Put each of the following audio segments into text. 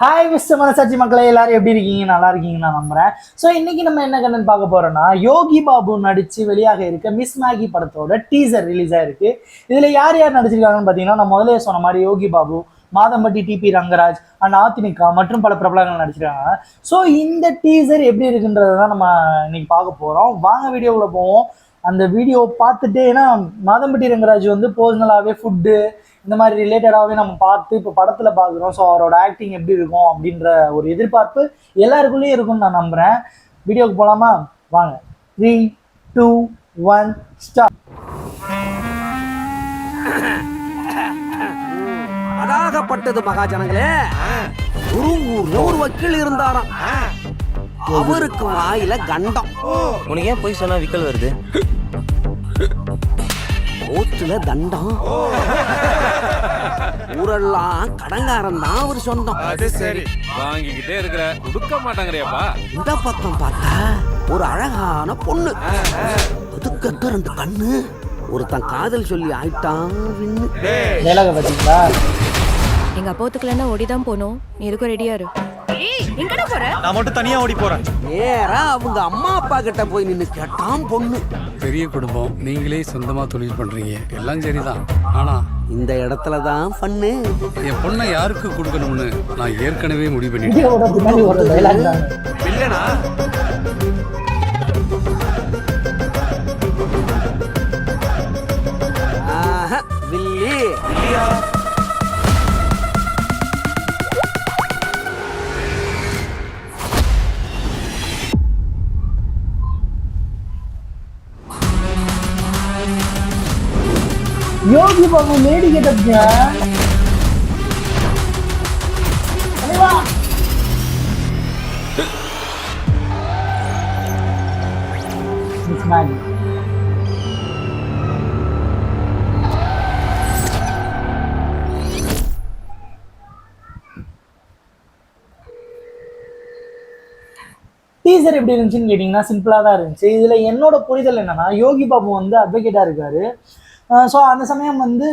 Hi mister மனசாட்சி மக்களே, எல்லாரும் எப்படி இருக்கீங்க? நல்லா இருக்கீங்க நான் நம்புறேன். ஸோ இன்னைக்கு நம்ம என்ன கண்டென்ட் பார்க்க போறோம்னா, யோகி பாபு நடிச்சு வெளியாக இருக்க மிஸ் மேகி படத்தோட டீசர் ரிலீஸ் ஆயிருக்கு. இதுல யார் யார் நடிச்சிருக்காங்கன்னு பார்த்தீங்கன்னா, நான் முதலே சொன்ன மாதிரி யோகி பாபு, மாதம்பட்டி டிபி ரங்கராஜ் அண்ட் ஆத்தினிகா மற்றும் பல பிரபலங்கள் நடிச்சிருக்காங்க. ஸோ இந்த டீசர் எப்படி இருக்குன்றதை தான் நம்ம இன்னைக்கு பார்க்க போறோம். வாங்க வீடியோக்குள்ள போவோம். அந்த வீடியோ பார்த்துட்டு, ஏன்னா மாதம்பட்டி ரங்கராஜ் வந்து பர்சனலாகவே ஃபுட்டு இந்த மாதிரி ரிலேட்டடாகவே நம்ம பார்த்து இப்போ படத்தில் பார்க்குறோம். ஸோ அவரோட ஆக்டிங் எப்படி இருக்கும் அப்படின்ற ஒரு எதிர்பார்ப்பு எல்லாருக்குள்ளேயும் இருக்கும்னு நான் நம்புகிறேன். வீடியோவுக்கு போகலாமா? வாங்க. 3, 2, 1 ஸ்டார்ட். அதாகப்பட்டது மகாஜனங்களே, ஒரு வக்கீல் இருந்தாராம். அவருக்கு வாயில கண்டம். உனக்கு ஏன் போய் சொன்னா விக்கல் வருது? ஓட்டுல தண்டம். ஊரெல்லாம் கடங்காரன் தான் அவர் சொந்தம். அது சரி, வாங்கிக்கிட்டே இருக்கிற கொடுக்க மாட்டாங்கறியாப்பா. இந்த பக்கம் பார்த்தா ஒரு அழகான பொண்ணு, அதுக்கு 2 கண்ணு. ஒருத்தன் காதல் சொல்லி ஆயிட்டான். டைலாக பார்த்தீங்களா? எங்க அப்பா ஒத்துக்கலன்னா ஓடிதான் போனோம். நீ எதுக்கும் ரெடியா இரு. எங்கடா போற? நான் மட்டும் தனியா ஓடி போறேன். நேரா அவங்க அம்மா அப்பா கிட்ட போய் நின்னு கேட்டான் பொண்ணு. பெரிய குடும்பம், நீங்களே சொந்தமா தொழில் பண்றீங்க, எல்லாம் சரிதான். ஆனா இந்த இடத்துல தான் பண்ணு. என் பொண்ணை யாருக்கு கொடுக்கணும்னு நான் ஏற்கனவே முடிவு பண்ணிட்டேன். வீடியோவோட பின்னாடி ஒரு டைலாக் தான். இல்லனா ஆஹா, வில்லி வில்லியா. யோகி பாபு லேடி கெட்டப்ங்க. மிஸ் மேகி டீசர் எப்படி இருந்துச்சுன்னு கேட்டிங்கன்னா சிம்பிளாக தான் இருந்துச்சு. இதில் என்னோட புரிதல் என்னன்னா, யோகி பாபு வந்து அட்வொகேட்டாக இருக்காரு. ஸோ அந்த சமயம் வந்து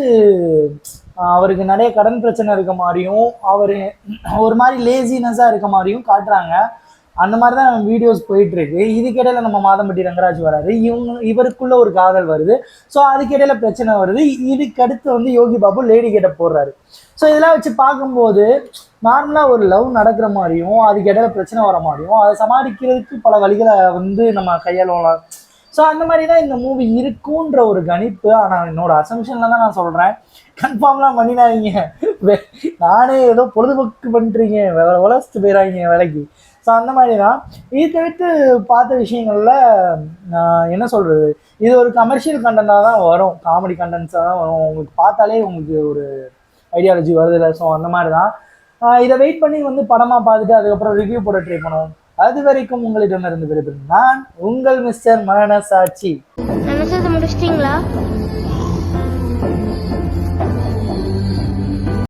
அவருக்கு நிறைய கடன் பிரச்சனை இருக்க மாதிரியும், அவர் ஒரு மாதிரி லேசினஸாக இருக்க மாதிரியும் காட்டுறாங்க. அந்த மாதிரி தான் வீடியோஸ் போயிட்டுருக்கு. இதுக்கிடையில நம்ம மாதம்பட்டி ரங்கராஜ் வராரு. இவருக்குள்ள ஒரு காதல் வருது. ஸோ அதுக்கிடையில பிரச்சனை வருது. இதுக்கடுத்து வந்து யோகி பாபு லேடி கெட்டப் போடுறாரு. ஸோ இதெல்லாம் வச்சு பார்க்கும்போது நார்மலாக ஒரு லவ் நடக்கிற மாதிரியும், அதுக்கிடையில பிரச்சனை வர மாதிரியும், அதை சமாளிக்கிறதுக்கு பல வழிகளை வந்து நம்ம கையாளலாம். ஸோ அந்த மாதிரி தான் இந்த மூவி இருக்குன்ற ஒரு கணிப்பு. ஆனால் என்னோட அசம்ஷனில் தான் நான் சொல்கிறேன். கன்ஃபார்ம்லாம் பண்ணிடாதீங்க. நானே ஏதோ பொழுதுபோக்கு பண்ணுறீங்க, உலகத்து போயிடாதீங்க வேலைக்கு. ஸோ அந்த மாதிரி தான். இது தவிர்த்து பார்த்த விஷயங்களில் என்ன சொல்கிறது, இது ஒரு கமர்ஷியல் கண்டென்ட்டாக தான் வரும், காமெடி கண்டென்ட்ஸாக தான் வரும். உங்களுக்கு பார்த்தாலே உங்களுக்கு ஒரு ஐடியாலஜி வருதில்லை. ஸோ அந்த மாதிரி தான். இதை வெயிட் பண்ணி வந்து படமாக பார்த்துட்டு அதுக்கப்புறம் ரிவ்யூ போட ட்ரை பண்ணுவோம். அது வரைக்கும் உங்களிடமிருந்து விடைபெறும் நான் உங்கள் மிஸ்டர் மனசாட்சி. முடிச்சிட்டீங்களா?